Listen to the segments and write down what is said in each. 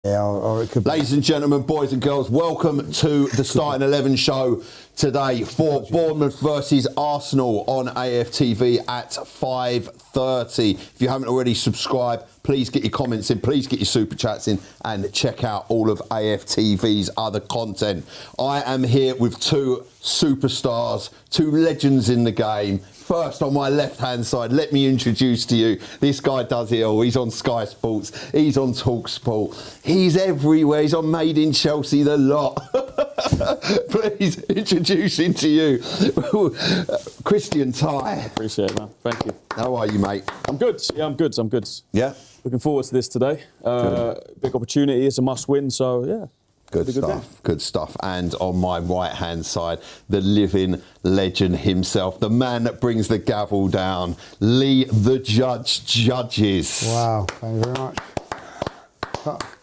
Yeah, or it could be. Ladies and gentlemen, boys and girls, welcome to the Starting 11 show today for Bournemouth versus Arsenal on AFTV at 5:30. If you haven't already subscribed, please get your comments in, please get your super chats in, and check out all of AFTV's other content. I am here with two superstars, two legends in the game. First, on my left-hand side, let me introduce to you, this guy does it all. He's on Sky Sports, he's on Talk Sport, he's everywhere, he's on Made in Chelsea, the lot. Please, introducing to you, Christian Ty. Appreciate it, man. Thank you. How are you, mate? I'm good. Yeah, I'm good. Yeah? Looking forward to this today. Big opportunity. It's a must-win, so yeah. Good stuff, good stuff. And on my right-hand side, the living legend himself, the man that brings the gavel down, Lee the Judge Judges. Wow, thank you very much.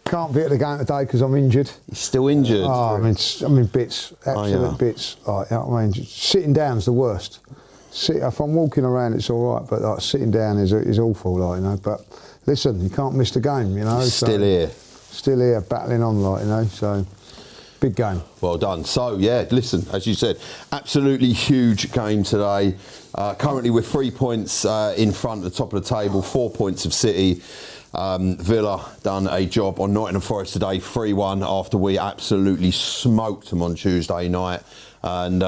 Can't be at the game today because I'm injured. You're still injured? Oh, I'm in bits, absolute bits. Like, you know what I mean? Sitting down's the worst. If I'm walking around, it's all right, but like, sitting down is awful, like, you know. But listen, you can't miss the game, you know. Still here. Still here, battling on, like, you know, so big game. Well done. So, yeah, listen, as you said, absolutely huge game today. Currently we're 3 points in front at the top of the table, 4 points of City. Villa done a job on Nottingham Forest today, 3-1, after we absolutely smoked them on Tuesday night. And,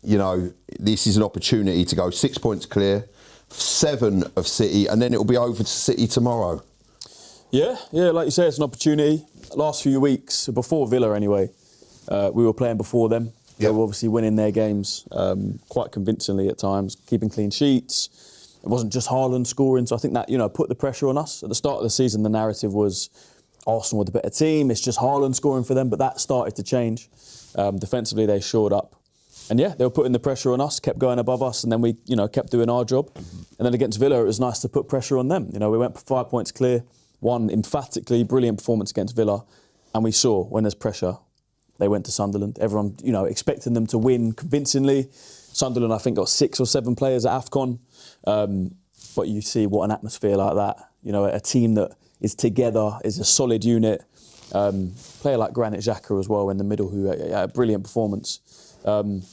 you know, this is an opportunity to go 6 points clear, 7 of City, and then it'll be over to City tomorrow. Yeah, like you say, it's an opportunity. Last few weeks, before Villa anyway, we were playing before them. Yep. They were obviously winning their games quite convincingly at times, keeping clean sheets. It wasn't just Haaland scoring, so I think that, you know, put the pressure on us. At the start of the season, the narrative was Arsenal were the better team, it's just Haaland scoring for them, but that started to change. Defensively, they shored up. And yeah, they were putting the pressure on us, kept going above us, and then we, you know, kept doing our job. And then against Villa, it was nice to put pressure on them. You know, we went 5 points clear. One emphatically brilliant performance against Villa, and we saw when there's pressure, they went to Sunderland. Everyone, you know, expecting them to win convincingly. Sunderland, I think, got 6 or 7 players at AFCON, but you see what an atmosphere like that. You know, a team that is together, is a solid unit. Player like Granit Xhaka as well in the middle, who had a brilliant performance. And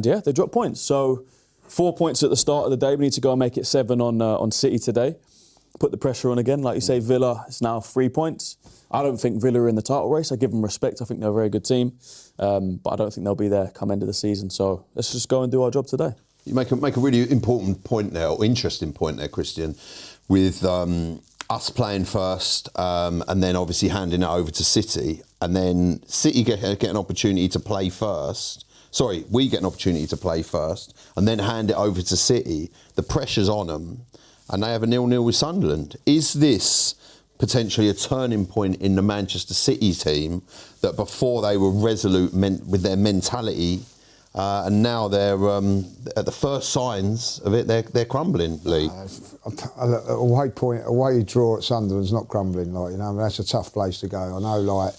yeah, they dropped points. So 4 points at the start of the day. We need to go and make it 7 on City today. Put the pressure on again. Like you say, Villa is now 3 points. I don't think Villa are in the title race. I give them respect. I think they're a very good team. But I don't think they'll be there come end of the season. So let's just go and do our job today. You make a really important point there, or interesting point there, Christian, with us playing first and then obviously handing it over to City. And then City get an opportunity to play first. Sorry, we get an opportunity to play first and then hand it over to City. The pressure's on them. And they have a 0-0 with Sunderland. Is this potentially a turning point in the Manchester City team, that before they were resolute with their mentality, and now they're at the first signs of it, they're crumbling, Lee? Away draw at Sunderland's not crumbling, like, you know. I mean, that's a tough place to go. I know, like,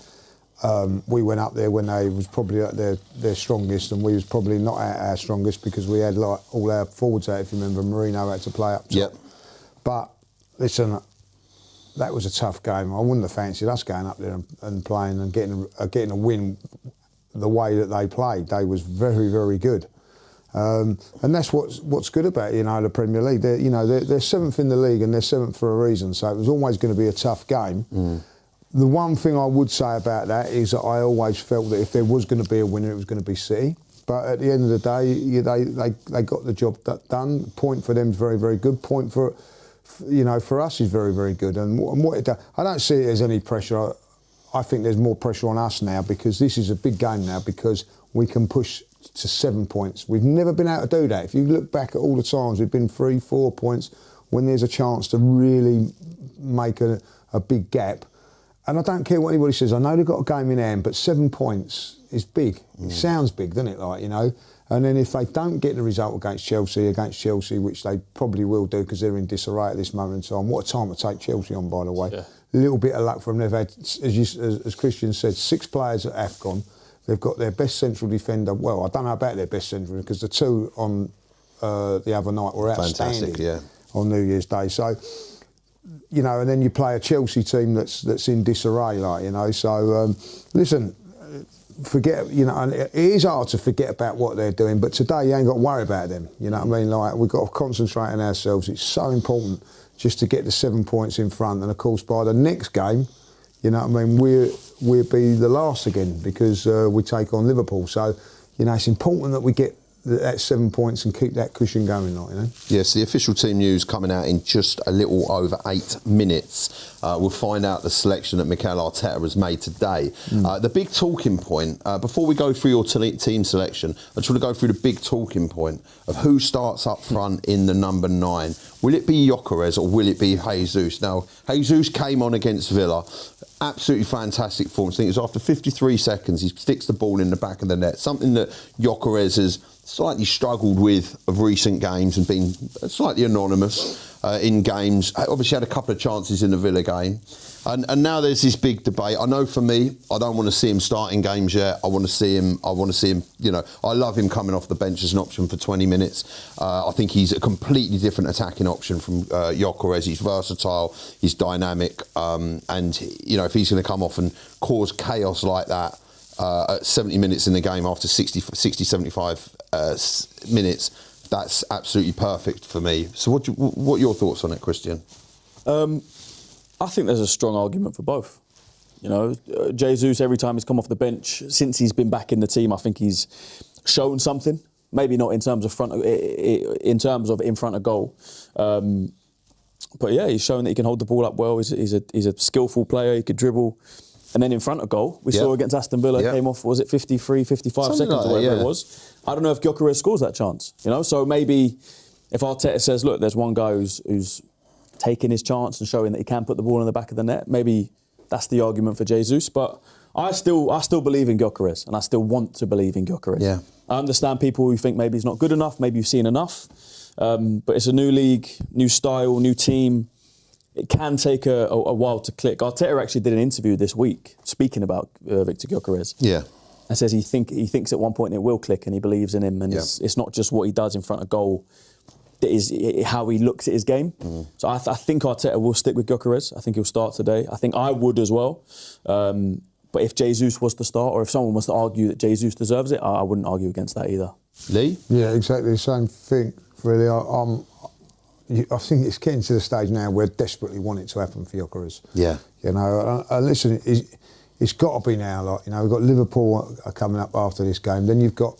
we went up there when they was probably at their strongest, and we was probably not at our strongest because we had like all our forwards out. If you remember, Mourinho had to play up top. Yep. But listen, that was a tough game. I wouldn't have fancied us going up there and playing and getting a win the way that they played. They was very, very good, and that's what's good about, you know, the Premier League. They're 7th in the league and they're 7th for a reason. So it was always going to be a tough game. The one thing I would say about that is that I always felt that if there was going to be a winner, it was going to be City. But at the end of the day, they got the job done. Point for them is very, very good. Point for us is very, very good. And what it does, I don't see it as any pressure. I think there's more pressure on us now because this is a big game now, because we can push to 7 points. We've never been able to do that. If you look back at all the times, we've been 3, 4 points when there's a chance to really make a big gap. And I don't care what anybody says. I know they've got a game in hand, but 7 points is big. It sounds big, doesn't it? Like, you know. And then if they don't get the result against Chelsea, which they probably will do because they're in disarray at this moment in time. What a time to take Chelsea on, by the way. Yeah. A little bit of luck for them. They've had, as Christian said, 6 players at AFCON. They've got their best central defender. Well, I don't know about their best central, because the 2 on the other night were outstanding. Fantastic, yeah. On New Year's Day. So you know, and then you play a Chelsea team that's in disarray, like, you know. So listen, forget, you know, and it is hard to forget about what they're doing, but today you ain't got to worry about them. You know what I mean? Like, we've got to concentrate on ourselves. It's so important just to get the 7 points in front, and of course by the next game, you know what I mean, we'll be the last again because we take on Liverpool. So, you know, it's important that we get that 7 points and keep that cushion going, like, you know. Yes, the official team news coming out in just a little over 8 minutes. We'll find out the selection that Mikel Arteta has made today. The big talking point, before we go through your team selection, I just want to go through the big talking point of who starts up front in the number 9. Will it be Gyökeres or will it be Jesus? Now, Jesus came on against Villa. Absolutely fantastic form. I think it was after 53 seconds, he sticks the ball in the back of the net. Something that Gyökeres has slightly struggled with of recent games and been slightly anonymous in games. Obviously had a couple of chances in the Villa game. And now there's this big debate. I know for me, I don't want to see him starting games yet. I want to see him, you know, I love him coming off the bench as an option for 20 minutes. I think he's a completely different attacking option from Gyökeres. He's versatile, he's dynamic, and, you know, if he's going to come off and cause chaos like that at 70 minutes in the game after 60 75 minutes, that's absolutely perfect for me. So what are your thoughts on it, Christian? I think there's a strong argument for both. You know, Jesus, every time he's come off the bench since he's been back in the team, I think he's shown something. Maybe not in terms of in front of goal, but yeah, he's shown that he can hold the ball up well. He's a skillful player. He could dribble, and then in front of goal, we saw against Aston Villa, came off. Was it 53, 55 Something seconds like or whatever that, it was? I don't know if Gyökeres scores that chance. You know, so maybe if Arteta says, look, there's one guy who's taking his chance and showing that he can put the ball in the back of the net, maybe that's the argument for Jesus. But I still believe in Gyökeres, and I still want to believe in Gyökeres. Yeah. I understand people who think maybe he's not good enough, maybe you've seen enough, but it's a new league, new style, new team. It can take a while to click. Arteta actually did an interview this week speaking about Victor Gyökeres. Yeah. And says he thinks at one point it will click, and he believes in him, and it's not just what he does in front of goal. It is how he looks at his game. So I think Arteta will stick with Gyökeres. I think he'll start today. I think I would as well. But if Jesus was to start, or if someone was to argue that Jesus deserves it, I wouldn't argue against that either. Lee? Yeah, exactly the same thing, really. I think it's getting to the stage now where I desperately want it to happen for Gyökeres. Yeah. You know, listen, it's got to be now. Like, you know, we've got Liverpool coming up after this game. Then you've got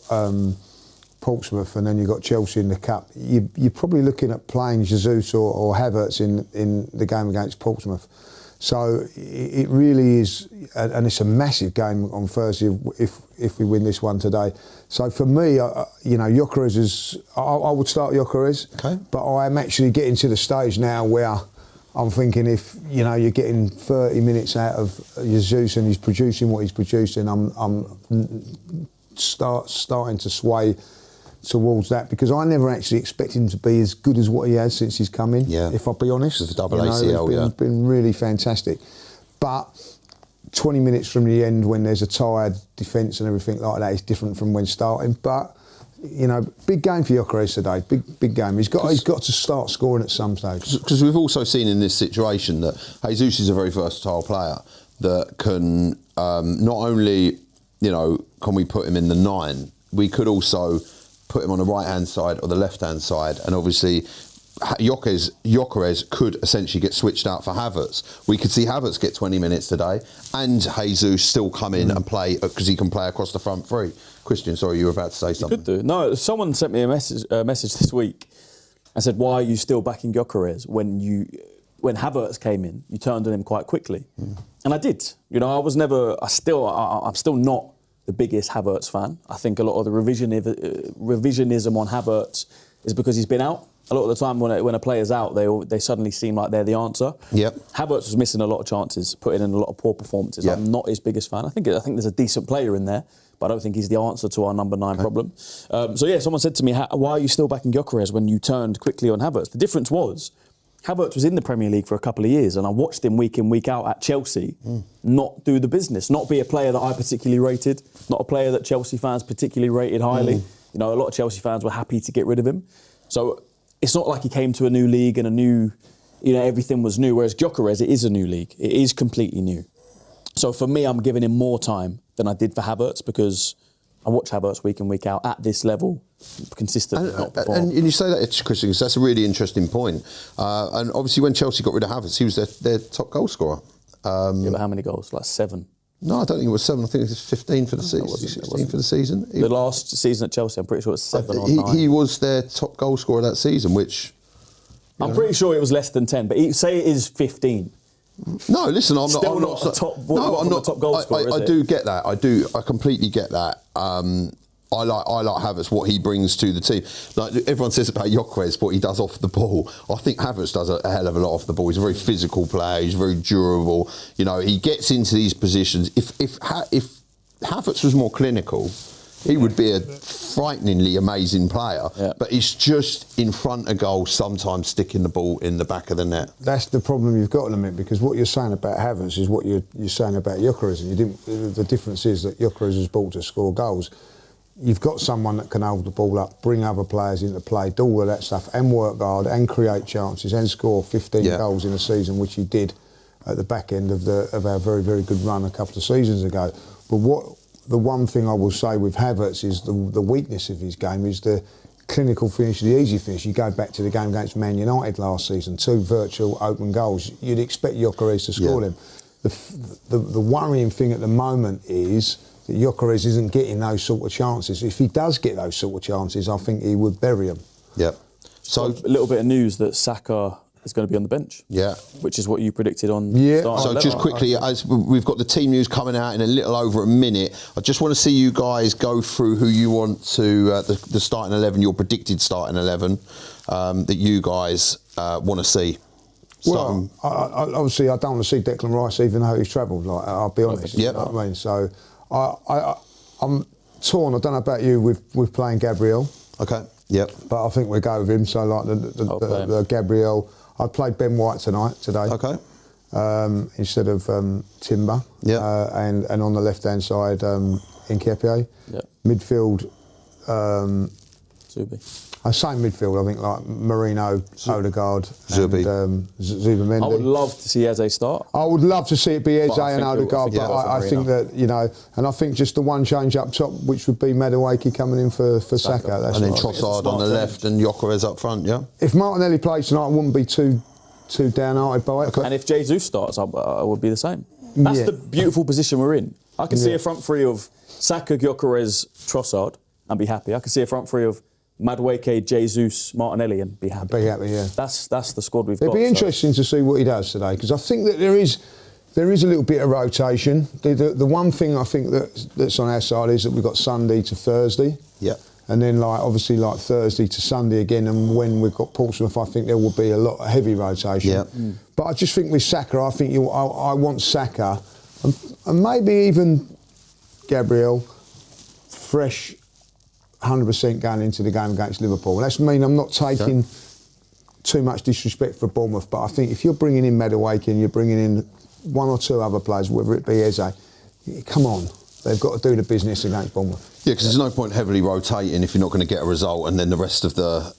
Portsmouth, and then you've got Chelsea in the Cup. You're probably looking at playing Jesus or Havertz in the game against Portsmouth. So it really is, and it's a massive game on Thursday if we win this one today. So for me, you know, Gyökeres is. I would start Gyökeres, okay. But I'm actually getting to the stage now where I'm thinking, if you know you're getting 30 minutes out of Jesus and he's producing what he's producing, I'm starting to sway towards that, because I never actually expect him to be as good as what he has since he's come in. Yeah. If I'll be honest, It's a double ACL, it's been really fantastic. But 20 minutes from the end, when there's a tired defence and everything like that, is different from when starting. But you know, big game for Gyökeres today. Big game. He's got to start scoring at some stage. Because we've also seen in this situation that Jesus is a very versatile player that can not only, you know, can we put him in the 9, we could also put him on the right-hand side or the left-hand side, and obviously Gyökeres could essentially get switched out for Havertz. We could see Havertz get 20 minutes today and Jesus still come in and play, because he can play across the front three. Christian, sorry, you were about to say something. Could do. No, someone sent me a message this week and said, why are you still backing Gyökeres when Havertz came in? You turned on him quite quickly. And I did. You know, I'm still not the biggest Havertz fan. I think a lot of the revisionism on Havertz is because he's been out. A lot of the time when a player's out, they suddenly seem like they're the answer. Yep. Havertz was missing a lot of chances, putting in a lot of poor performances. Yep. I'm not his biggest fan. I think there's a decent player in there, but I don't think he's the answer to our number 9 problem. So yeah, someone said to me, why are you still backing Gyökeres when you turned quickly on Havertz? The difference was, Havertz was in the Premier League for a couple of years, and I watched him week in, week out at Chelsea not do the business, not be a player that I particularly rated, not a player that Chelsea fans particularly rated highly. You know, a lot of Chelsea fans were happy to get rid of him. So it's not like he came to a new league and a new everything was new. Whereas Gyökeres, it is a new league. It is completely new. So for me, I'm giving him more time than I did for Havertz because I watch Havertz week in, week out at this level, consistently. And you say that, Chris, because that's a really interesting point. And obviously, when Chelsea got rid of Havertz, he was their top goal scorer. Yeah, but how many goals? Like 7. No, I don't think it was 7. I think it was 15 for the season. 16 for the season. The last season at Chelsea, I'm pretty sure it was 7 or 9. He was their top goal scorer that season, which... I'm pretty sure it was less than 10, but say it is 15. No, listen, I'm Still not a top, no, I'm not a top goal scorer. I do get that. I completely get that. I like Havertz, what he brings to the team. Like everyone says about Gyökeres, what he does off the ball. I think Havertz does a hell of a lot off the ball. He's a very physical player. He's very durable. He gets into these positions. If Havertz was more clinical, he would be a frighteningly amazing player. Yeah. But he's just in front of goal, sometimes sticking the ball in the back of the net. That's the problem you've got in a minute, because what you're saying about Havertz is what you're saying about Gyökeres, and the difference is that Gyökeres is brought to score goals. You've got someone that can hold the ball up, bring other players into play, do all of that stuff, and work hard, and create chances, and score 15 goals in a season, which he did at the back end of our very, very good run a couple of seasons ago. But the one thing I will say with Havertz is the weakness of his game is the clinical finish, the easy finish. You go back to the game against Man United last season, 2 virtual open goals. You'd expect Gyökeres to score them. The worrying thing at the moment is that Gyökeres isn't getting those sort of chances. If he does get those sort of chances, I think he would bury them. Yeah. So a little bit of news that Saka is going to be on the bench. Yeah. Which is what you predicted on. So just quickly, as we've got the team news coming out in a little over a minute, I just want to see you guys go through who you want to, the starting 11, your predicted starting 11, that you guys want to see. Well, obviously, I don't want to see Declan Rice, even though he's travelled. Like, I'll be honest. You know what I mean? So I'm torn. I don't know about you with playing Gabriel. Okay. Yep. But I think we'll go with him. So like the Gabriel. I played Ben White today. Okay. Instead of Timber. Yeah. And on the left hand side, Nketiah. Yeah. Midfield. Zubi. I say midfield. I think like Marino, Odegaard, and Zubamendi. I would love to see Eze start. I would love to see it be Eze and Odegaard, but I think that, and I think just the one change up top, which would be Madueke coming in for Saka. That's and then Trossard on the left and Gyökeres up front, yeah? If Martinelli plays tonight, I wouldn't be too downhearted by it. Okay. And if Jesus starts, I would be the same. That's the beautiful position we're in. I can see a front three of Saka, Gyökeres, Trossard and be happy. I can see a front three of Madueke, Jesus, Martinelli and be happy. Be happy, yeah. That's the squad we've got. It'll be interesting to see what he does today, because I think that there is a little bit of rotation. The one thing I think that's on our side is that we've got Sunday to Thursday. Yeah. And then obviously Thursday to Sunday again, and when we've got Portsmouth, I think there will be a lot of heavy rotation. Yeah. But I just think with Saka, I think I want Saka and maybe even Gabriel fresh 100% going into the game against Liverpool. That's mean I'm not taking too much disrespect for Bournemouth, but I think if you're bringing in Madueke and you're bringing in 1 or 2 other players, whether it be Eze, come on, they've got to do the business against Bournemouth. Yeah, because there's no point heavily rotating if you're not going to get a result, and then the rest of the,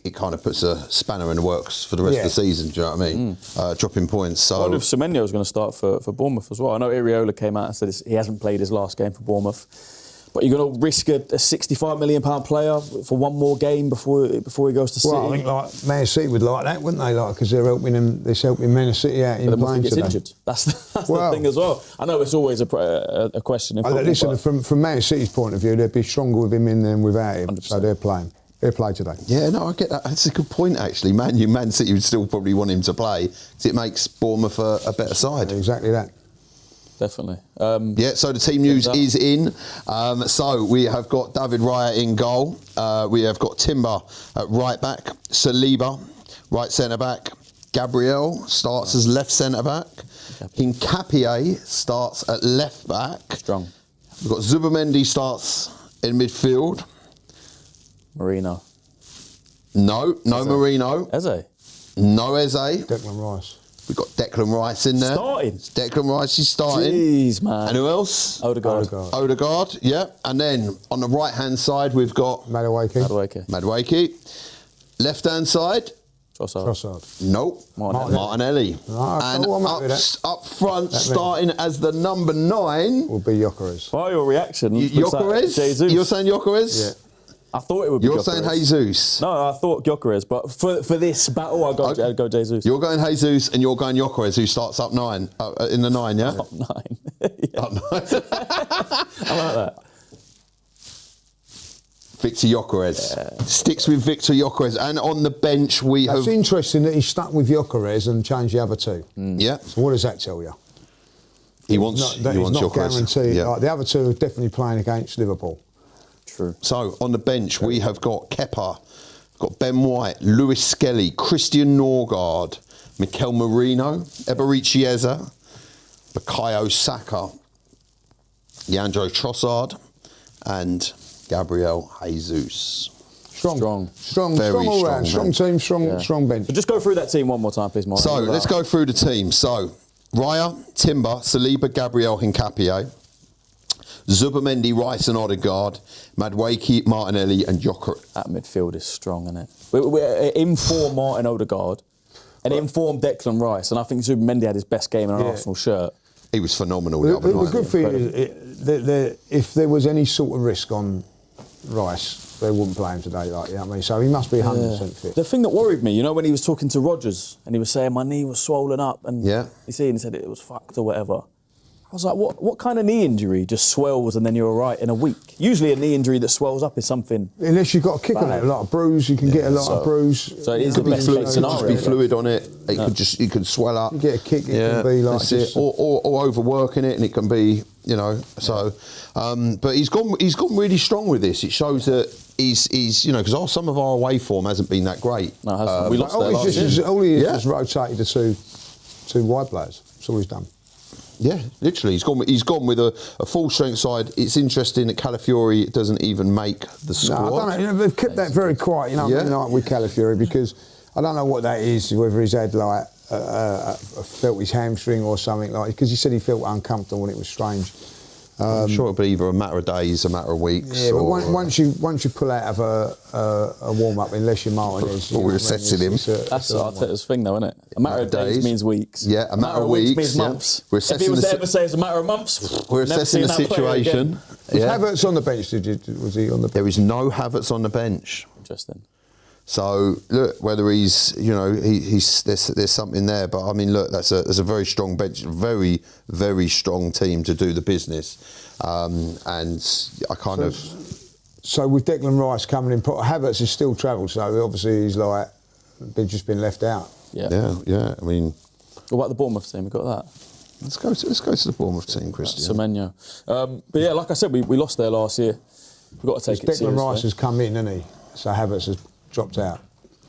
it kind of puts a spanner in the works for the rest of the season, do you know what I mean? Dropping points. So I wonder if Semenyo is going to start for Bournemouth as well. I know Iriola came out and said he hasn't played his last game for Bournemouth. But you're going to risk a £65 million player for one more game before he goes to City? Well, I think Man City would like that, wouldn't they? Because they're helping Man City out in playing today. Injured. That's the thing as well. I know it's always a question. Listen, from Man City's point of view, they'd be stronger with him in than without him. 100%. So they're playing. They'll play today. Yeah, no, I get that. That's a good point, actually. Man City would still probably want him to play because it makes Bournemouth a better side. Exactly that. Definitely. So the team news is in. So we have got David Raya in goal. We have got Timber at right back. Saliba, right centre back. Gabriel starts as left centre back. Nketiah starts at left back. Strong. We've got Zubamendi starts in midfield. Marino. No Marino. Eze. No Eze. Declan Rice. We've got Declan Rice in there. Starting. Declan Rice is starting. Jeez, man. And who else? Odegaard, yeah. And then on the right-hand side, we've got Madueke. Left-hand side, Trossard. Nope. Martinelli. Ah, And cool, I'm happy with that. up front, starting as the number 9. Will be Gyökeres. By your reaction, Gyökeres? Jesus. You're saying Gyökeres? Yeah. I thought it would be You're Gyökeres. saying Jesus. No, I thought Gyökeres, but for this battle, I'd go Jesus. You're going Jesus and you're going Gyökeres, who starts up 9, in the 9, yeah? Top 9. Yeah. Up 9. I like that. Victor Gyökeres. Sticks with Victor Gyökeres. And on the bench, we It's have... interesting that he stuck with Gyökeres and changed the other two. Yeah. So what does that tell you? He wants That he's not Gyökeres. guaranteed. Yeah. Like, the other two are definitely playing against Liverpool. True. So, on the bench, we have got Kepa, got Ben White, Lewis Skelly, Christian Norgard, Mikel Merino, Eberechi Eze, Bukayo Saka, Leandro Trossard, and Gabriel Jesus. Strong Very all round. strong, Strong team, strong bench. But just go through that team one more time, please, Mark. So, let's go through the team. So, Raya, Timber, Saliba, Gabriel, Hincapié, Zubimendi, Rice and Odegaard, Madueke, Martinelli and Gyökeres. That midfield is strong, isn't it? We're in form Martin Odegaard and in form Declan Rice, and I think Zubimendi had his best game in an Arsenal shirt. He was phenomenal the other The night. good thing is, if there was any sort of risk on Rice, they wouldn't play him today, like, you know what I mean? So he must be 100% fit. The thing that worried me, you know, when he was talking to Rodgers and he was saying my knee was swollen up and he said it was fucked or whatever. I was like, what kind of knee injury just swells and then you're all right in a week? Usually a knee injury that swells up is something... Unless you've got a kick on it, a lot of bruise, you can get a lot of bruise. So it is a best Fluid, case it could just scenario. be fluid on it. It could swell up. You get a kick, it can be like that's just- it. Or overworking it, and it can be, you know. So, but he's gone really strong with this. It shows that he's you know, because some of our away form hasn't been that great. No, it hasn't. We lost that last year. All he is is rotated the two wide players. That's all he's done. Yeah, literally, he's gone with a full strength side. It's interesting that Calafiori doesn't even make the squad. No, I don't know. You know, they've kept that very quiet, you know, like with Calafiori, because I don't know what that is, whether he's had like felt his hamstring or something like, because he said he felt uncomfortable and it was strange. I'm sure it'll be either a matter of days, a matter of weeks. Yeah, but or, once you pull out of a warm up, unless you're Martinez, Well, we're assessing him. That's Arteta's thing, though, isn't it? A matter of days means weeks. Yeah, a matter of weeks means yeah. months. We're If assessing he was the to ever say it's a matter of months, we're never assessing the seen that player situation. again. Was Yeah. Havertz on the bench? Was he on the bench? There is no Havertz on the bench. Interesting. So look, whether he's, you know, there's something there, but I mean, look, that's a very strong bench, very, very strong team to do the business, and I kind of. So with Declan Rice coming in, Havertz has still travelled, so obviously he's like just been left out. Yeah. I mean, What about the Bournemouth team? We got that. let's go to the Bournemouth team, Christian. Semenyo. But yeah, like I said, we lost there last year. We've got to take it seriously. Declan Rice has come in, hasn't he? So Havertz has dropped out.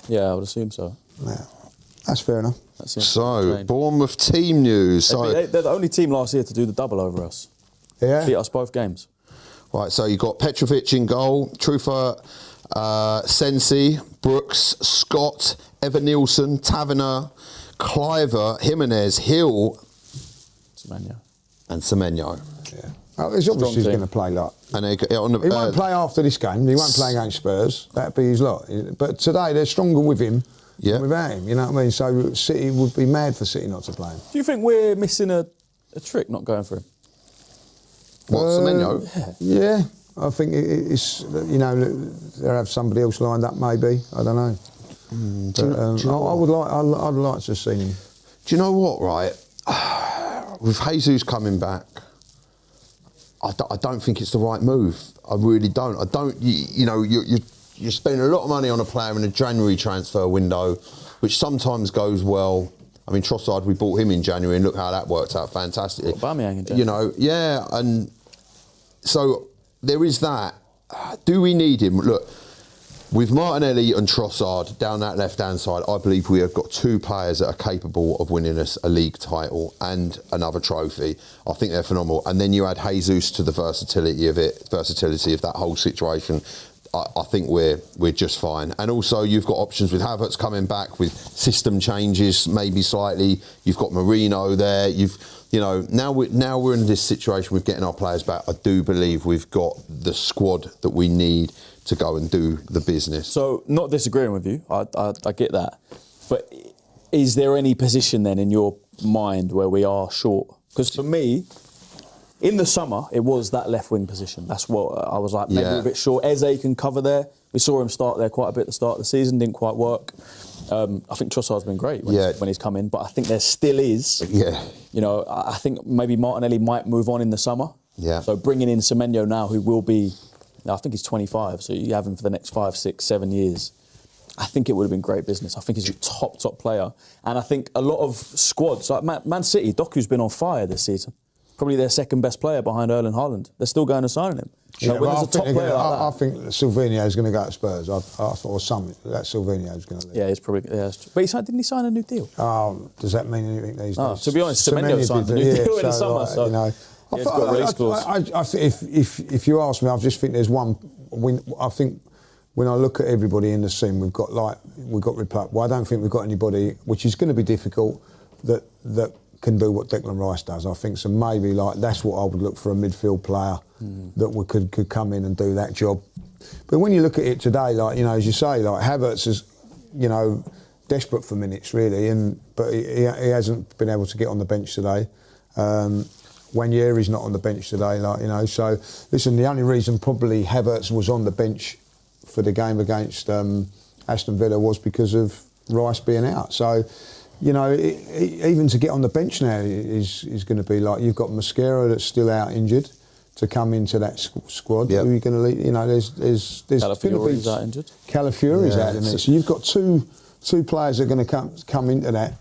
Yeah, I would assume so. Yeah, that's fair enough. That seems So strange. Bournemouth team news. So They're the only team last year to do the double over us. Yeah. Beat us both games. right, so you got Petrovic in goal, Trufa, Sensi, Brooks, Scott, Evan Nielsen, Taverner, Cliver, Jimenez, Hill, Semenyo. and Semenyo. Yeah. Oh, he's obviously team. going to play lot. And on the, He won't play after this game. He won't play against Spurs. That'd be his lot. But today they're stronger with him than without him. You know what I mean? So City would be mad for City not to play him. Do you think we're missing a trick not going for him? What, Semenyo? Yeah, I think it's, you know, they'll have somebody else lined up maybe. I don't know. I'd like to have seen him. Do you know what, right? With Jesus coming back, I don't think it's the right move. I really don't. I don't. You know, you're spending a lot of money on a player in a January transfer window, which sometimes goes well. I mean, Trossard, we bought him in January, and look how that worked out fantastically. Aubameyang in January. You know, yeah, and so there is that. Do we need him? Look, with Martinelli and Trossard down that left-hand side, I believe we have got two players that are capable of winning us a league title and another trophy. I think they're phenomenal. And then you add Jesus to the versatility of that whole situation. I think we're just fine. And also you've got options with Havertz coming back with system changes, maybe slightly. You've got Merino there. Now we're in this situation with getting our players back. I do believe we've got the squad that we need to go and do the business. So, not disagreeing with you, I get that. But is there any position then in your mind where we are short? Because for me, in the summer, it was that left wing position. That's what I was like, maybe a bit short. Eze can cover there. We saw him start there quite a bit at the start of the season, didn't quite work. I think Trossard's been great when he's come in, but I think there still is. Yeah. You know, I think maybe Martinelli might move on in the summer. Yeah. So bringing in Semenyo now, who will be, I think he's 25, so you have him for the next 5, 6, 7 years. I think it would have been great business. I think he's a top player. And I think a lot of squads, like Man City, Doku's been on fire this season. Probably their second best player behind Erling Haaland. They're still going to sign him. You know, when there's a top player like that. I think Silvino is going to go to Spurs. I thought, or something, that Silvino is going to leave. Yeah, he's probably. Yeah, but didn't he sign a new deal? Does that mean anything these days? To be honest, Semenyo signed a new deal in the summer. Like, so you know, he's got a release clause. If you ask me, I just think there's one. I think when I look at everybody in the scene, we've got Repub. Well, I don't think we've got anybody, which is going to be difficult, that can do what Declan Rice does. I think so. Maybe that's what I would look for, a midfield player that could come in and do that job. But when you look at it today, as you say, Havertz is, desperate for minutes really, but he hasn't been able to get on the bench today. Wanyery's not on the bench today, So listen, the only reason probably Havertz was on the bench for the game against Aston Villa was because of Rice being out. So, even to get on the bench now is going to be like, you've got Mosquera that's still out injured to come into that squad. Yep. Who are you going to leave? There's Calafiori's out injured. Calafiori's out in it. So you've got two players that are going to come into that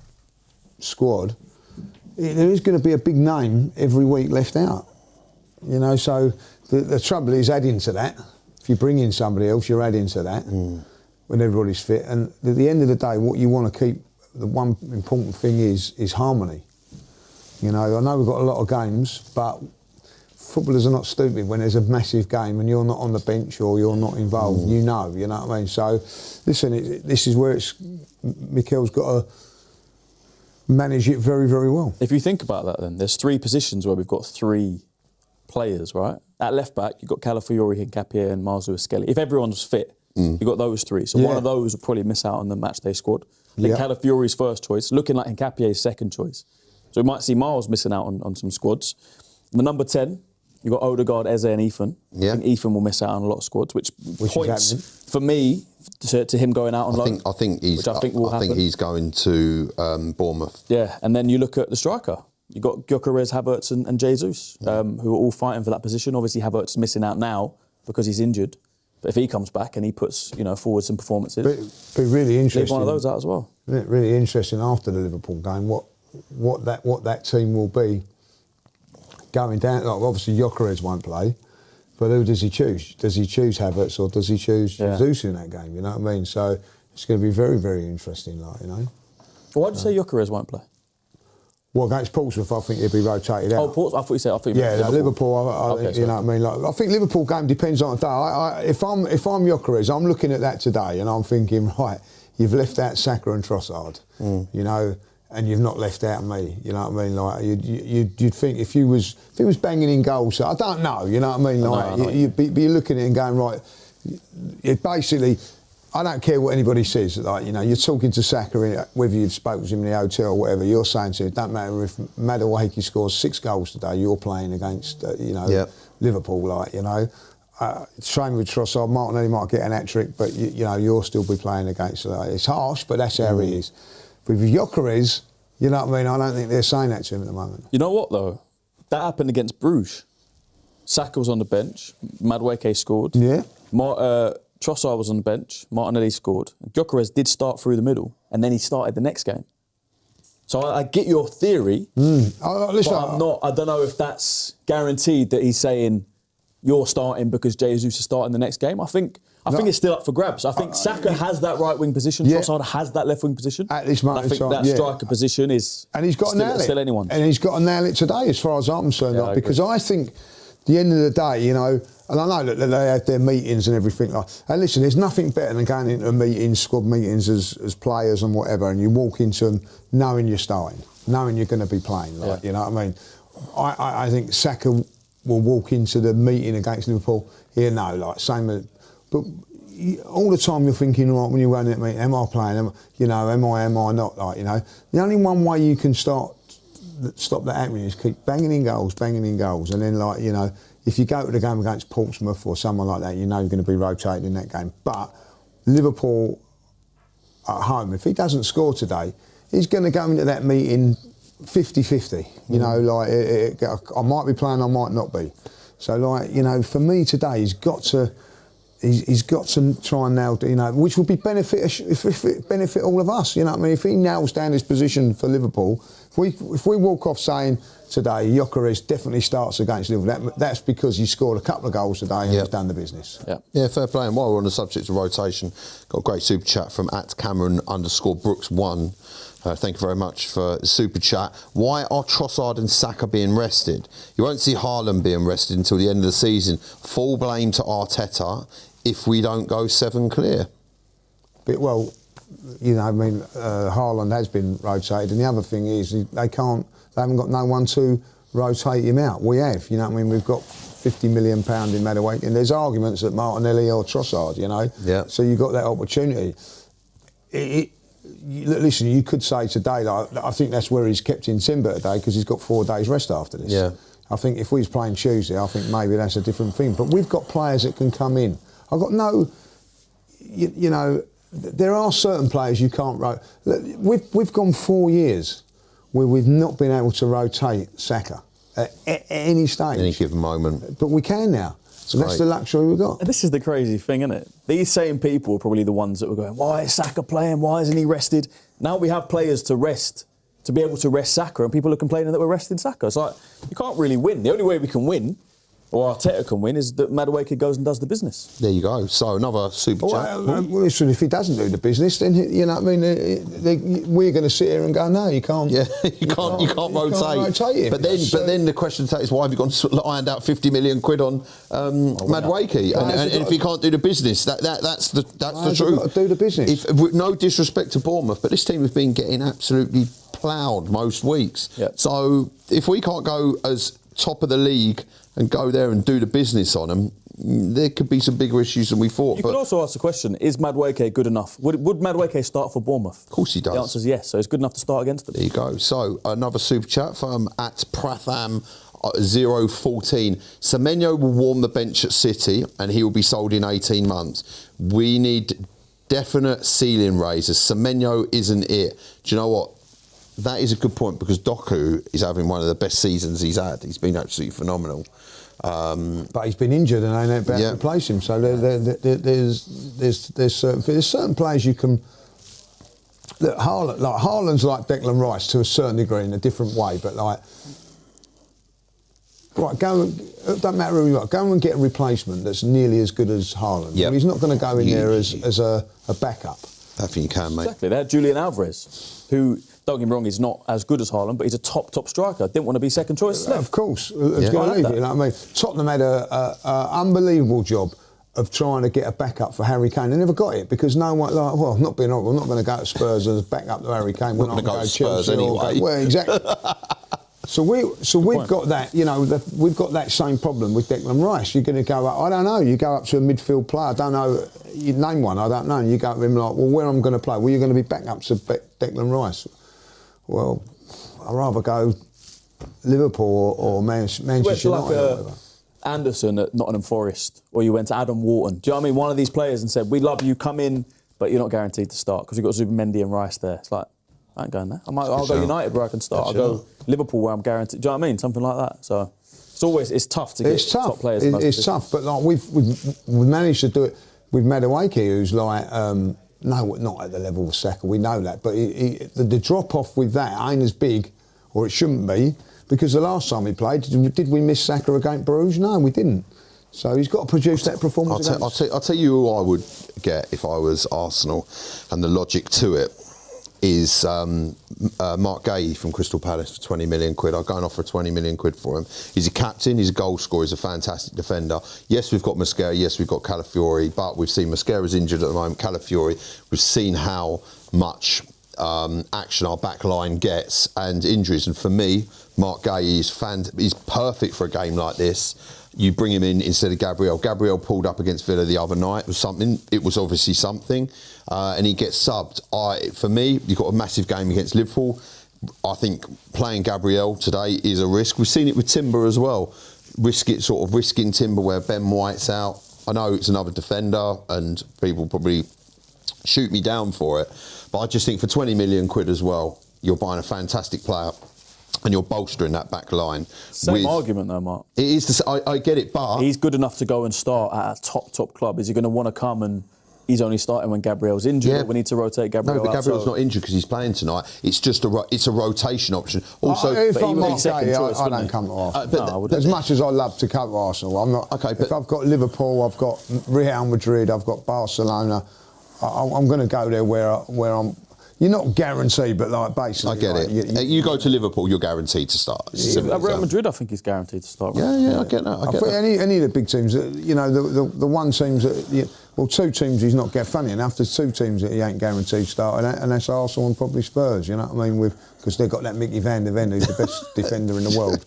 squad. There is going to be a big name every week left out. So the trouble is adding to that. If you bring in somebody else, you're adding to that when everybody's fit. And at the end of the day, what you want to keep, the one important thing is harmony. I know we've got a lot of games, but footballers are not stupid. When there's a massive game and you're not on the bench or you're not involved, you know what I mean? So, listen, this is where Mikel's got to manage it very, very well. If you think about that then, there's 3 positions where we've got 3 players, right? At left back, you've got Calafiori, Hincapié and Miles Lewis-Skelly. If everyone's fit, you've got those 3. So one of those will probably miss out on the matchday squad. I think Calafiori's first choice, looking like Hincapié's second choice. So we might see Miles missing out on some squads. The number 10, you've got Odegaard, Eze and Ethan. Yeah. I think Ethan will miss out on a lot of squads, which points for me to him going out on loan. I think he's going to Bournemouth. Yeah, and then you look at the striker. You've got Gyökeres, Havertz and Jesus, who are all fighting for that position. Obviously, Havertz is missing out now because he's injured. But if he comes back and he puts, forward some performances, be really interesting. Leave one of those out as well. Really interesting after the Liverpool game, what that team will be going down. Like obviously, Gyökeres won't play, but who does he choose? Does he choose Havertz or does he choose Jesus in that game? You know what I mean? So it's going to be very, very interesting. Well, why do you say Gyökeres won't play? Well, against Portsmouth, I think he'll be rotated out. Oh, Portsmouth! I thought you said. I thought you meant Liverpool. You know what I mean? I think Liverpool game depends on the day. If I'm Gyökeres, I'm looking at that today and I'm thinking, right, you've left out Saka and Trossard, and you've not left out me. You know what I mean? Like you'd think if he was banging in goals, I don't know. You know what I mean? Like you'd be looking at it and going, right, it basically. I don't care what anybody says. You're talking to Saka, whether you've spoken to him in the hotel or whatever. You're saying to him, it don't matter if Madueke scores 6 goals today. You're playing against, Liverpool. Same with Trossard. Martinelli might get an hat-trick, but you'll still be playing against. It's harsh, but that's how he is. But with Gyökeres, you know what I mean. I don't think they're saying that to him at the moment. You know what though? That happened against Bruges. Saka was on the bench. Madueke scored. Yeah. Trossard was on the bench, Martinelli scored. Gyökeres did start through the middle, and then he started the next game. So I get your theory, but I don't know if that's guaranteed that he's saying you're starting because Jesus is starting the next game. I think it's still up for grabs. I think Saka has that right wing position, Trossard has that left wing position. At this moment, I think that striker position is and he's got still anyone's. And he's got to nail it today, as far as I'm concerned, because I think at the end of the day, and I know that they have their meetings and everything. And listen, there's nothing better than going into meetings, squad meetings as players and whatever, and you walk into them knowing you're starting, knowing you're going to be playing. You know what I mean? I think Saka will walk into the meeting against Liverpool. Same. But all the time you're thinking, right, when you're going at me, am I playing? Am I not? Like, the only one way you can stop that happening is keep banging in goals, and then, like, if you go to the game against Portsmouth or someone like that, you're going to be rotated in that game. But Liverpool at home, if he doesn't score today, he's going to go into that meeting 50-50. I might be playing, I might not be. So, for me today, he's got to try and nail, which would be benefit all of us. If he nails down his position for Liverpool, if we walk off saying today Gyökeres definitely starts against Liverpool, that's because he scored a couple of goals today and he's done the business. Yeah, fair play. And while we're on the subject of rotation, got a great super chat from @Cameron_Brooks1. Thank you very much for the super chat. Why are Trossard and Saka being rested? You won't see Haaland being rested until the end of the season. Full blame to Arteta if we don't go 7 clear. Well, Haaland has been rotated, and the other thing is they haven't got no one to rotate him out. We have, we've got £50 million in Madueke, and there's arguments that Martinelli or Trossard, So you've got that opportunity. Listen, you could say today, I think that's where he's kept in Timber today, because he's got 4 days rest after this. Yeah. I think if we was playing Tuesday, I think maybe that's a different thing. But we've got players that can come in. I've got no, there are certain players you can't rotate. We've gone 4 years where we've not been able to rotate Saka at any stage. Any given moment. But we can now. So that's the luxury we've got. And this is the crazy thing, isn't it? These same people are probably the ones that were going, why is Saka playing? Why isn't he rested? Now we have players to rest, to be able to rest Saka, and people are complaining that we're resting Saka. It's like, you can't really win. The only way we can win, or Arteta can win, is that Madueke goes and does the business. There you go. So another super chat. Listen, if he doesn't do the business, then we're going to sit here and go, no, you can't. Yeah, you can't rotate him. But then the question is, why have you gone ironed out 50 million quid on Madueke? And if he can't do the business, that's the truth. Got to do the business. No disrespect to Bournemouth, but this team has been getting absolutely ploughed most weeks. Yep. So if we can't go as top of the league and go there and do the business on them, there could be some bigger issues than we thought. You could also ask the question, is Madueke good enough? Would Madueke start for Bournemouth? Of course he does. The answer is yes, so he's good enough to start against them. There you go. So another super chat from @Pratham014. Semenyo will warm the bench at City and he will be sold in 18 months. We need definite ceiling raisers. Semenyo isn't it. Do you know what? That is a good point, because Doku is having one of the best seasons he's had. He's been absolutely phenomenal. But he's been injured and they ain't about to replace him. So there's certain players you can. Look, Haaland's like Declan Rice to a certain degree in a different way, but don't matter who you are, go and get a replacement that's nearly as good as Haaland. Yep. Well, he's not going to go in there as a backup. I think you can, mate. Exactly. They had Julian Alvarez, who, don't get me wrong, is not as good as Haaland, but he's a top striker. Didn't want to be second choice. Of course. Tottenham had an unbelievable job of trying to get a backup for Harry Kane. They never got it, because no one, we're not going to go to Spurs as backup to Harry Kane. We're not going to go to Spurs Chelsea anyway. Well, exactly. So we've got that, we've got that same problem with Declan Rice. You're going to go up, I don't know, you go up to a midfield player, I don't know, you name one, I don't know, and you go to him like, well, where am I going to play? Well, you're going to be back up to Declan Rice. Well, I'd rather go Liverpool or Manchester United or whatever. Anderson at Nottingham Forest, or you went to Adam Wharton. Do you know what I mean? One of these players and said, we love you, come in, but you're not guaranteed to start, because we've got Zubimendi and Rice there. It's like, I ain't going there. I'll go United where I can start. I'll go Liverpool where I'm guaranteed. Do you know what I mean? Something like that. So it's tough to get top players. It's tough, but we've managed to do it with Madueke, who's like, no, not at the level of Saka. We know that, but the drop off with that ain't as big, or it shouldn't be, because the last time we played, did we miss Saka against Bruges? No, we didn't. So he's got to produce that performance. I'll tell you who I would get if I was Arsenal, and the logic to it is Mark Gay from Crystal Palace for 20 million quid. I'll go and offer 20 million quid for him. He's a captain, he's a goal scorer, he's a fantastic defender. Yes, we've got Mosquera, yes, we've got Calafiori, but we've seen Mosquera's injured at the moment, Calafiori, we've seen how much action our back line gets and injuries. And for me, Mark Gay is perfect for a game like this. you bring him in instead of Gabriel. Gabriel pulled up against Villa the other night. It was obviously something, and he gets subbed. For me, you've got a massive game against Liverpool. I think playing Gabriel today is a risk. We've seen it with Timber as well. Risking Timber where Ben White's out. I know it's another defender, and people probably shoot me down for it, but I just think for 20 million quid as well, you're buying a fantastic player. And you're bolstering that back line. Same argument though, Mark. It is. I get it, but he's good enough to go and start at a top club. Is he going to want to come and he's only starting when Gabriel's injured? Yeah. We need to rotate Gabriel. No, but Gabriel's not injured because he's playing tonight. It's just a rotation option. Also, if but I'm he not second gay, choice, I wouldn't don't he? come to Arsenal. No, I wouldn't. As much as I love to come to Arsenal, I'm not. Okay, if I've got Liverpool, I've got Real Madrid, I've got Barcelona. I'm going to go there where I'm. You're not guaranteed, but like basically, I get it. You go to Liverpool, you're guaranteed to start. At Real Madrid, I think he's guaranteed to start. Yeah, I get that. I think any of the big teams, the one teams that, two teams he's not funny enough. There's two teams that he ain't guaranteed starting at, and that's Arsenal and probably Spurs. You know what I mean? Because they've got that Mickey van der Ven, who's the best defender in the world.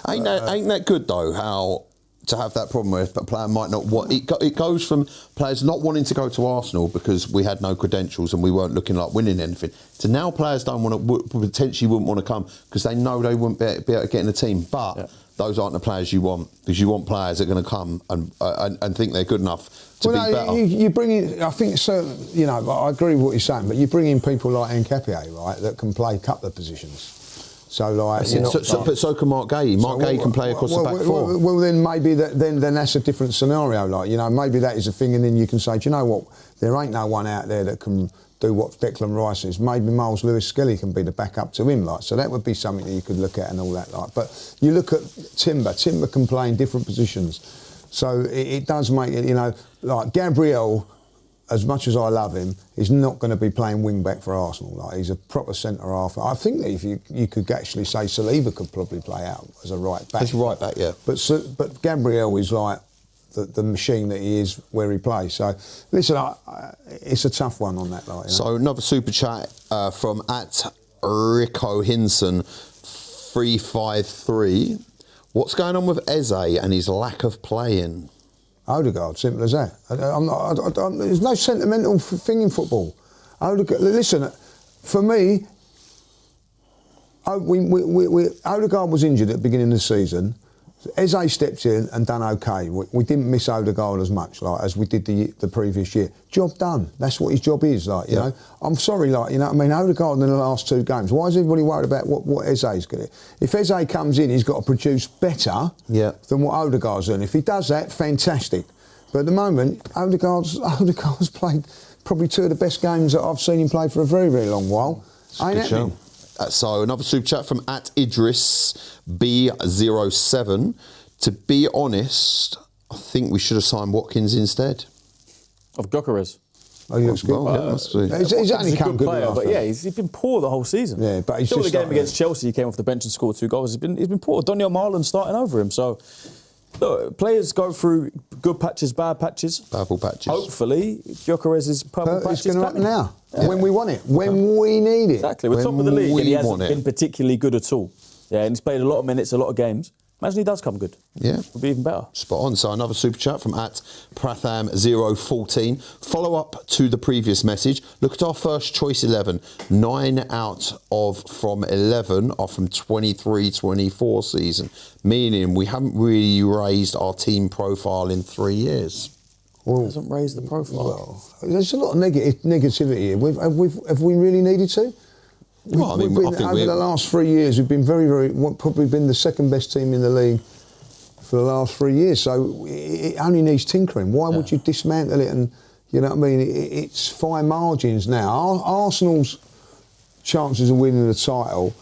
Ain't that good though? How to have that problem where a player might not want it goes from players not wanting to go to Arsenal because we had no credentials and we weren't looking like winning anything to now players don't want to potentially wouldn't want to come because they know they wouldn't be able to get in the team, but those aren't the players you want because you want players that are going to come and think they're good enough to be better. You bring in, I think certain, I agree with what you're saying, but you bring in people like Nketiah, right, that can play a couple of positions. So but so can Mark Gay. Mark Gay can play across the back four. Well, then maybe then that's a different scenario. Maybe that is a thing, and then you can say, do you know what? There ain't no one out there that can do what Declan Rice is. Maybe Miles Lewis-Skelly can be the backup to him, so that would be something that you could look at and all that, But you look at Timber. Timber can play in different positions, so it does make it. Like Gabriel. As much as I love him, he's not going to be playing wing back for Arsenal. He's a proper centre half. I think that if you could actually say Saliba could probably play out as a right back. He's right back, yeah. But Gabriel is like the machine that he is where he plays. So listen, it's a tough one on that. So another super chat from @Rico Hinson 353. What's going on with Eze and his lack of playing? Odegaard, simple as that. There's no sentimental thing in football. Listen, for me, Odegaard was injured at the beginning of the season. Eze stepped in and done okay. We didn't miss Odegaard as much as we did the previous year. Job done. That's what his job is. You know. I'm sorry, Odegaard in the last two games. Why is everybody worried about what Eze's going to do? If Eze comes in, he's got to produce better than what Odegaard's doing. If he does that, fantastic. But at the moment, Odegaard's played probably two of the best games that I've seen him play for a very, very long while. Ain't happening. So another super chat from @IdrisB07. To be honest, I think we should have signed Watkins instead. Of Gyökeres. Oh, he looks good. He's only come good player, but he's been poor the whole season. Yeah, but he's still just the game against Chelsea, he came off the bench and scored 2 goals. He's been poor. Daniel Marlon starting over him. So look, players go through good patches, bad patches. Purple patches. Hopefully, Gyökeres' purple patch is coming now. When we want it, when we need it. Exactly. We're top of the league and he hasn't been particularly good at all. Yeah, and he's played a lot of minutes, a lot of games. Imagine he does come good. Yeah. It'll be even better. Spot on. So another super chat from @Pratham014. Follow up to the previous message. Look at our first choice 11. 9 out from 11 are from 23-24 season, meaning we haven't really raised our team profile in 3 years. Well, hasn't raised the profile. Well, there's a lot of negativity here. Have we really needed to? Well, over the last 3 years, we've been probably been the second best team in the league for the last 3 years. So it only needs tinkering. Why would you dismantle it? And you know what I mean? It's fine margins now. Arsenal's chances of winning the title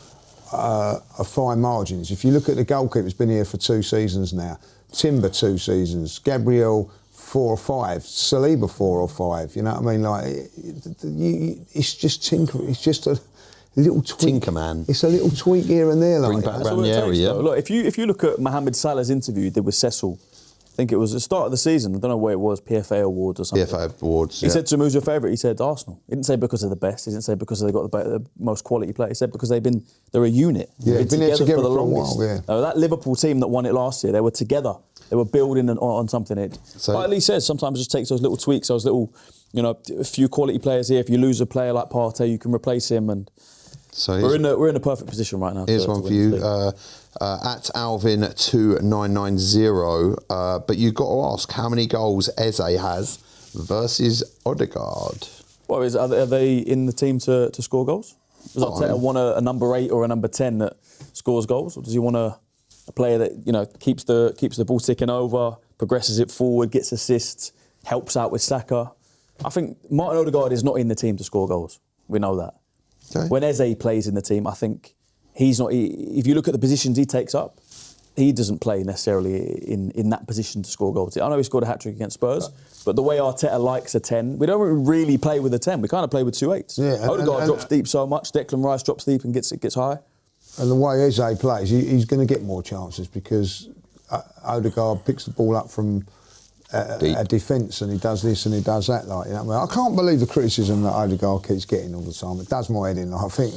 are fine margins. If you look at the goalkeeper's been here for 2 seasons now. Timber 2 seasons. Gabriel 4 or 5. Saliba 4 or 5. You know what I mean? It's just tinkering. It's just a little tweak. Tinkerman. It's a little tweak here and there. Bring back Ranieri, yeah. Look, if you look at Mohamed Salah's interview he did with Cecil, I think it was the start of the season, I don't know where it was, PFA Awards or something. PFA Awards, He said to him, who's your favourite? He said Arsenal. He didn't say because they're the best, he didn't say because they got the most quality player, he said because they're a unit. Yeah, they've been together for the longest. a while, That Liverpool team that won it last year, they were together They were building on something. Like Lee says, sometimes it just takes those little tweaks, those little, a few quality players here. If you lose a player like Partey, you can replace him, and so we're in a perfect position right now. Here's one for you, at Alvin2990. But you've got to ask how many goals Eze has versus Odegaard. Well, are they in the team to score goals? Does Arteta want a number 8 or a number 10 that scores goals, or does he want a player that keeps the ball ticking over, progresses it forward, gets assists, helps out with Saka? I think Martin Odegaard is not in the team to score goals. We know that. Okay. When Eze plays in the team, I think he's not. If you look at the positions he takes up, he doesn't play necessarily in that position to score goals. I know he scored a hat-trick against Spurs, but the way Arteta likes a 10, we don't really play with a 10. We kind of play with 2 8s. Yeah, Odegaard drops deep so much. Declan Rice drops deep and gets high. And the way Eze plays, he's going to get more chances because Odegaard picks the ball up from a defence and he does this and he does that. Like, I can't believe the criticism that Odegaard keeps getting all the time. It does my head in. I think,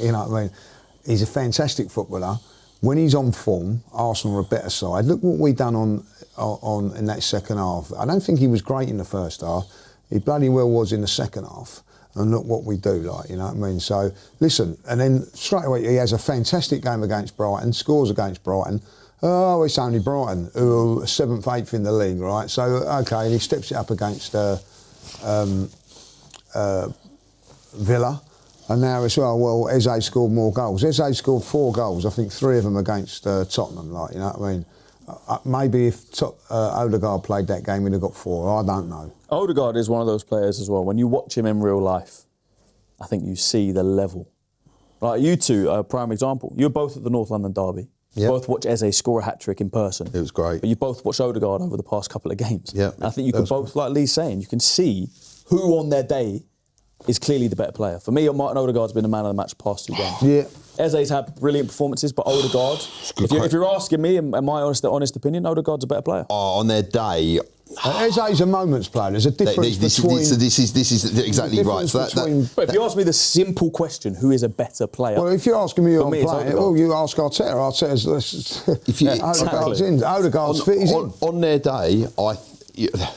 he's a fantastic footballer. When he's on form, Arsenal are a better side. Look what we done on in that second half. I don't think he was great in the first half. He bloody well was in the second half. And look what we do, So, listen, and then straight away he has a fantastic game against Brighton, scores against Brighton. Oh, it's only Brighton, who are 7th, 8th in the league, right? So, OK, and he steps it up against Villa. And now as well, Eze scored more goals. Eze scored 4 goals, I think 3 of them against Tottenham, maybe if Odegaard played that game, we'd have got 4. I don't know. Odegaard is one of those players as well. When you watch him in real life, I think you see the level. Like you two, a prime example. You're both at the North London derby. You both watch Eze score a hat-trick in person. It was great. But you both watched Odegaard over the past couple of games. Yeah. I think you can both, like Lee's saying, you can see who on their day is clearly the better player. For me, Martin Odegaard's been the man of the match past 2 games. Yeah. Eze's had brilliant performances, but Odegaard, if you're asking me, and my honest opinion, Odegaard's a better player. On their day, Eze's a moments player. There's a difference between. This is exactly right. But if you ask me the simple question, who is a better player? Well, if you're asking me who I'm playing, you ask Arteta. Arteta's. Odegaard's fit. He's in. On their day,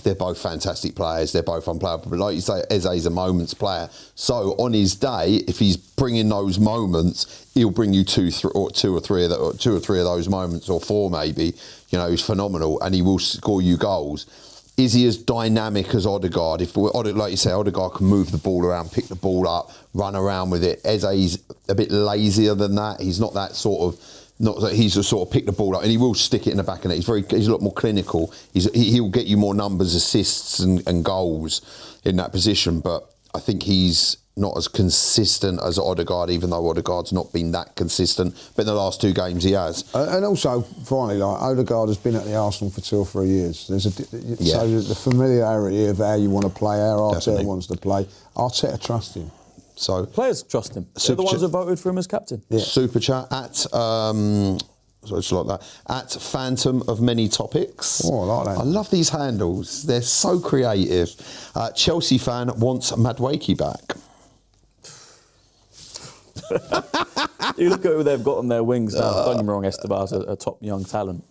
they're both fantastic players. They're both unplayable. But like you say, Eze's a moments player. So on his day, if he's bringing those moments, he'll bring you two or three of those moments, or 4 maybe. He's phenomenal, and he will score you goals. Is he as dynamic as Odegaard? Like you say, Odegaard can move the ball around, pick the ball up, run around with it. Eze's a bit lazier than that. He's not that sort of. Not that he's just sort of pick the ball up, and he will stick it in the back of it. He's a lot more clinical. He'll get you more numbers, assists, and goals in that position. But I think he's not as consistent as Odegaard, even though Odegaard's not been that consistent. But in the last 2 games, he has. And also, finally, Odegaard has been at the Arsenal for 2 or 3 years. So the familiarity of how you want to play, how Arteta wants to play. Arteta trusts him. So players trust him. They're the ones who voted for him as captain. Yeah. Super chat at at Phantom of Many Topics. Oh, I like that. I love these handles. They're so creative. Chelsea fan wants Madueke back. You look at who they've got on their wings now. Don't get me wrong, Esteban's a top young talent.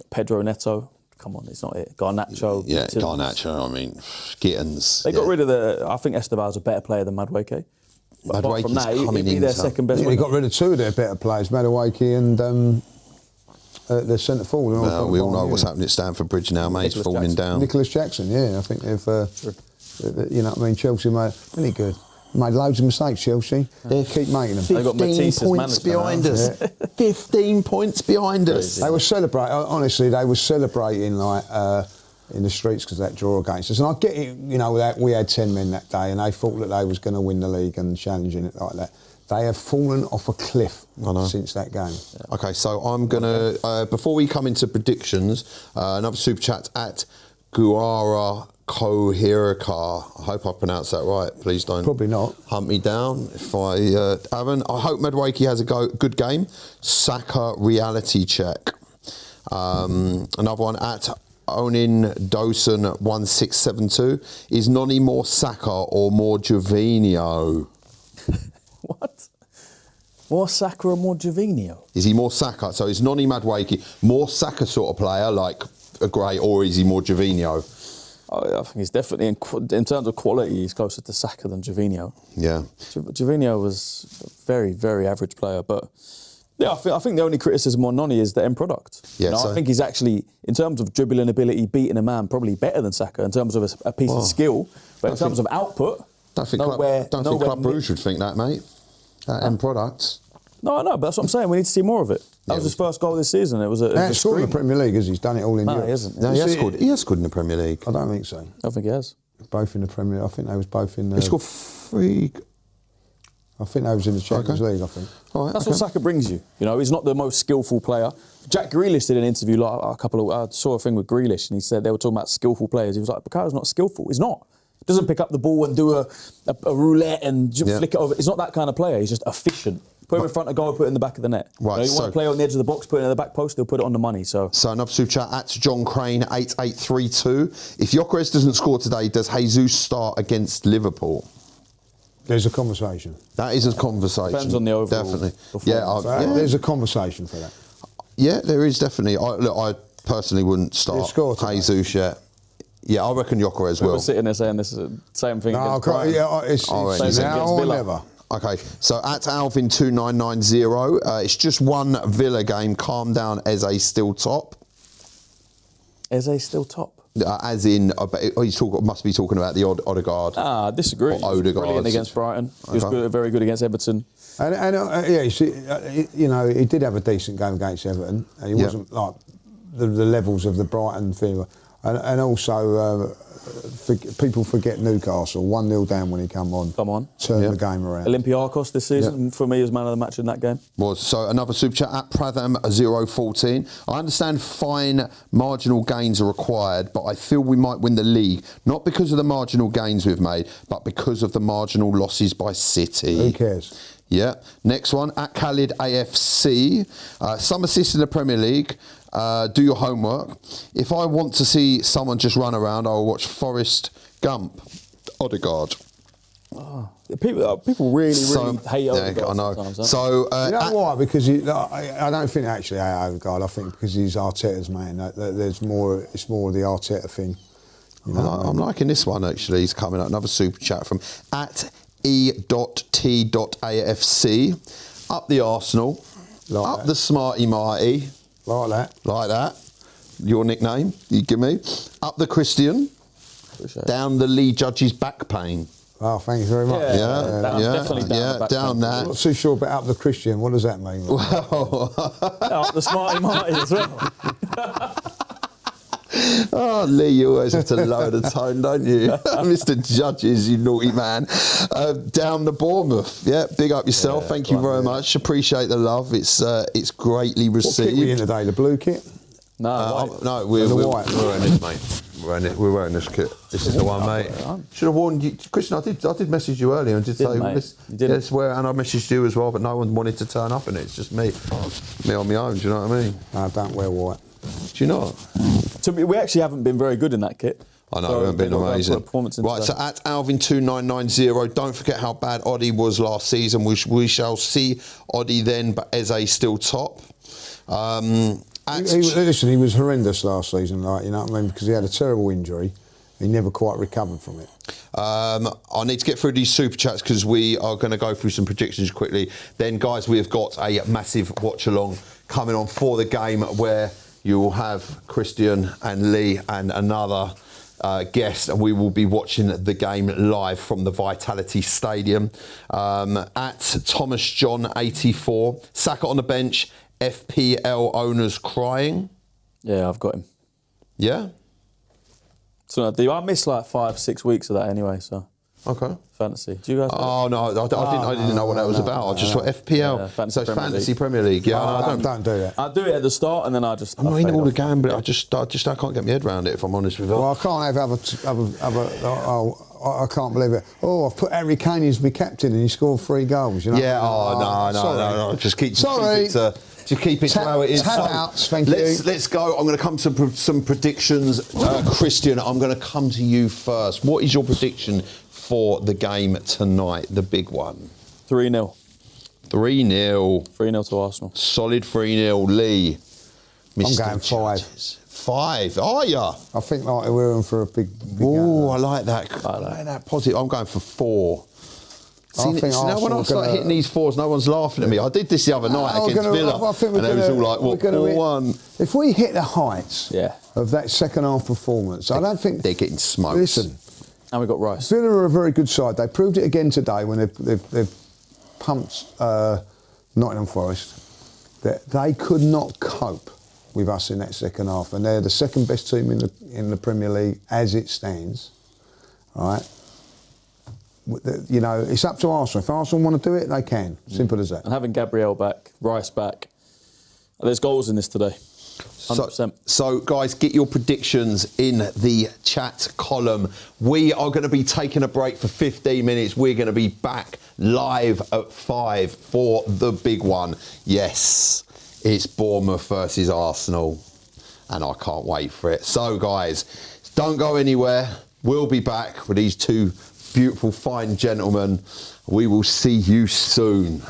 Pedro Neto. Come on, it's not it. Garnacho. Yeah, Garnacho. I mean, Gittins. They got rid of I think Esteban's a better player than Madueke. But apart from that, he'd be their second best. They got rid of 2 of their better players, Madueke and their centre forward. We all know what's happening at Stamford Bridge now, mate. It's falling down. Nicholas Jackson, I think they've. Chelsea made really good. Made loads of mistakes, Chelsea. Keep making them. 15 points behind us. 15 points behind us. They were celebrating. Honestly, they were celebrating in the streets because of that draw against us. And I get it. We had 10 men that day, and they thought that they was going to win the league and challenging it like that. They have fallen off a cliff since that game. Yeah. Okay, so I'm gonna before we come into predictions, another super chat at Guara Kohiraka. I hope I pronounced that right. Please don't probably not hunt me down if I haven't. I hope Madueke has a good game. Saka reality check. Another one at Onin Dawson 1672. Is Noni more Saka or more Gervinho? What? More Saka or more Gervinho? Is he more Saka? So is Noni Madueke more Saka sort of player, like great, or is he more Gervinho? I think he's definitely, in terms of quality, he's closer to Saka than Gervinho. Yeah. Gervinho was a very, very average player, but yeah, I think the only criticism on Noni is the end product. Yeah, I think he's actually, in terms of dribbling ability, beating a man, probably better than Saka in terms of a piece of skill, but in terms of output, Don't think Club Brugge would think that, mate. That end product. No, I know, but that's what I'm saying. We need to see more of it. That was his first goal this season. It was a. He hasn't scored in the Premier League, has he? He's done it all in Europe. He hasn't. No, he has scored in the Premier League. I don't think so. I don't think he has. Both in the Premier League. I think they was both in the... He scored 3... I think they was in the Champions League, I think. All right, That's what Saka brings you. You know, he's not the most skillful player. Jack Grealish did an interview I saw a thing with Grealish, and he said they were talking about skillful players. He was like, Bukayo's not skillful. He's not. He doesn't pick up the ball and do a roulette and flick it over. He's not that kind of player. He's just efficient. Put him in front of goal, put it in the back of the net. Right, you want to play on the edge of the box, put it in the back post, they'll put it on the money. So another super chat at John Crane 8832. If Gyökeres doesn't score today, does Jesus start against Liverpool? There's a conversation. That is a conversation. Depends on the overall. Definitely. performance. There's a conversation for that. Yeah, there is definitely. I personally wouldn't start Jesus yet. Yeah, I reckon Gyökeres will. We're sitting there saying this is the same thing. No, against Brighton. it's now or never. Okay, so at Alvin2990, it's just one Villa game. Calm down, Eze still top. Eze still top? As in, must be talking about the Odegaard. I disagree. He was brilliant against Brighton. He was very good against Everton. You see, you know, he did have a decent game against Everton. He wasn't like the levels of the Brighton thing. And also, people forget Newcastle. 1-0 down when he come on. Turned the game around. Olympiacos this season, for me, was man of the match in that game. So another super chat at Pratham 014. I understand fine marginal gains are required, but I feel we might win the league, not because of the marginal gains we've made, but because of the marginal losses by City. Who cares? Yeah. Next one, at Khalid AFC. Some assists in the Premier League. Do your homework. If I want to see someone just run around, I'll watch Forrest Gump. Odegaard. People really hate Odegaard. I know. Sometimes, so, you know why? Because I don't think actually Odegaard. I think because he's Arteta's man. It's more of the Arteta thing. You know I'm liking this one actually. He's coming up. Another super chat from at E.T.AFC. Up the Arsenal. Up the Smarty Marty. Like that. Your nickname, you give me. Up the Christian. Down the Lee Judge's back pain. Oh, thank you very much. Definitely down that. I'm not too sure about up the Christian. What does that mean? Well, up the Smarty Marty as well. Oh, Lee, you always have to lower the tone, don't you? Mr. Judges, you naughty man. Down the Bournemouth. Yeah, big up yourself. Thank you very much. Appreciate the love. It's greatly received. What kit were you in today? The blue kit? No, we're white. wearing this, mate. We're wearing this kit. This is the one, mate. Should have warned you, Christian. I did message you earlier and say let's wear it, and I messaged you as well, but no one wanted to turn up in it. It's just me on my own. Do you know what I mean? I don't wear white. Do you not? We actually haven't been very good in that kit. I know, we haven't been amazing. Right, so at Alvin2990, don't forget how bad Oddie was last season. We shall see Oddie then, but Eze still top. Listen, he was horrendous last season, like, you know what I mean, because he had a terrible injury. He never quite recovered from it. I need to get through these super chats because we are going to go through some predictions quickly. Then, guys, we have got a massive watch-along coming on for the game where you will have Christian and Lee and another guest, and we will be watching the game live from the Vitality Stadium. At Thomas John 84, Saka on the bench, FPL owners crying. Yeah, I've got him. Yeah? So I missed like 5-6 weeks of that anyway, so. Okay. Fantasy. Do you guys? Oh no, I didn't know what that was about. I just thought FPL, so Fantasy Premier League. Yeah, I don't do that. I do it at the start and then I just. I'm not into all the game, but I can't get my head around it. If I'm honest with you. Well, I can't have I can't believe it. Oh, I've put Harry Kane as my captain and he scored 3 goals. You know? Yeah. No. Just keep it to how it is. Thank you. Let's go. I'm going to come to some predictions. Christian, I'm going to come to you first. What is your prediction for the game tonight, the big one? 3-0. 3-0. 3-0 to Arsenal. Solid 3-0. Lee. I'm going 5. 5. Are ya? I think like we're in for a big Oh, I game. like that. I like that positive. I'm going for 4. I think See, now when I Arsenal start gonna- hitting these 4s, no one's laughing at me. I did this the other night Oh, against Villa, I think we're and it was gonna- all like, what, we're gonna hit- 4-1? If we hit the heights Yeah. of that second half performance, I don't think They're getting smoked. Listen, And we've got Rice. Villa are a very good side. They proved it again today when they've pumped Nottingham Forest. That they could not cope with us in that second half, and they're the second best team in the Premier League as it stands. All right. You know, it's up to Arsenal. If Arsenal want to do it, they can. Simple as that. And having Gabriel back, Rice back, there's goals in this today. 100%. So, guys, get your predictions in the chat column. We are going to be taking a break for 15 minutes. We're going to be back live at 5 for the big one. Yes, it's Bournemouth versus Arsenal, and I can't wait for it. So, guys, don't go anywhere. We'll be back with these two beautiful, fine gentlemen. We will see you soon.